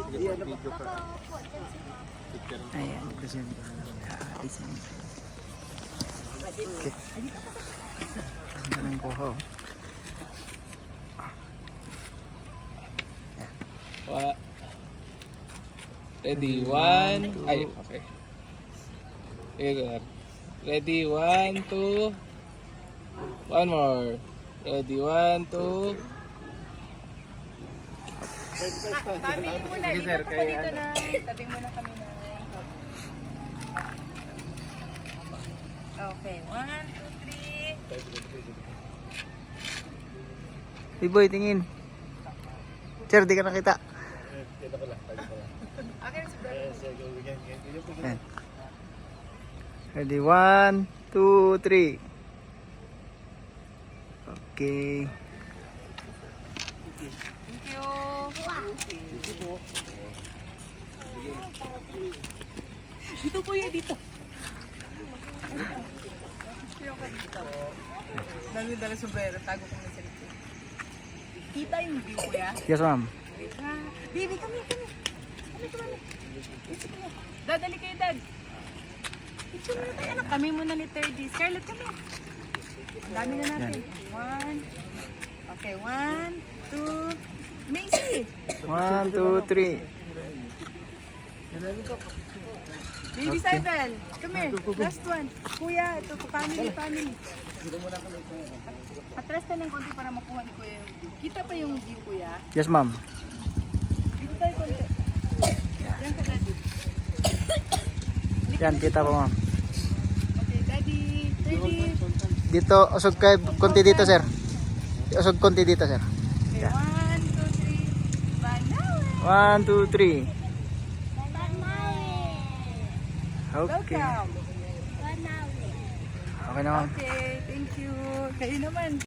Ayan, present. Okay. Ang ganang kuha. Ready, one. Ay, okay. Ready, one, two. One more. Ready, one, two. Tabi muna, Sige, dito sir, pa kaya dito ano? na. Tabi muna kami na. Okay, 1, 2, 3. Hey boy, tingin. Sir, di ka nakita. Okay, si brother. Ayan. Ready, 1, 2, 3. Okay. Thank you. Dito po yan, dito. Dami-dami sombrero, tago ko na sarili. Kita yung view ko ya. Yes, ma'am. Baby, kami. Dadali kayo, Dad. Picture muna tayo. Anak, kami muna ni 3D. Scarlett, kami. Ang dami na natin. 1. Okay, 1, 2. Macy. 1, 2, 3. Baby Cyber. Come here. Last one. Kuya, ito. Family. Atras ka ng konti para makuha ni Kuya yung view. Kita pa yung view, Kuya. Yes, ma'am. Dito tayo konti. Yan ka, Daddy. Yan, kita po, ma'am. Okay, Daddy. Daddy. Dito, usog kayo, konti dito, sir. Usog konti dito, sir. Okay, 1, 2, 3. Banawe. 1, 2, 3. Okay. Welcome. Okay na, ma'am. Okay, thank you. Kayo naman.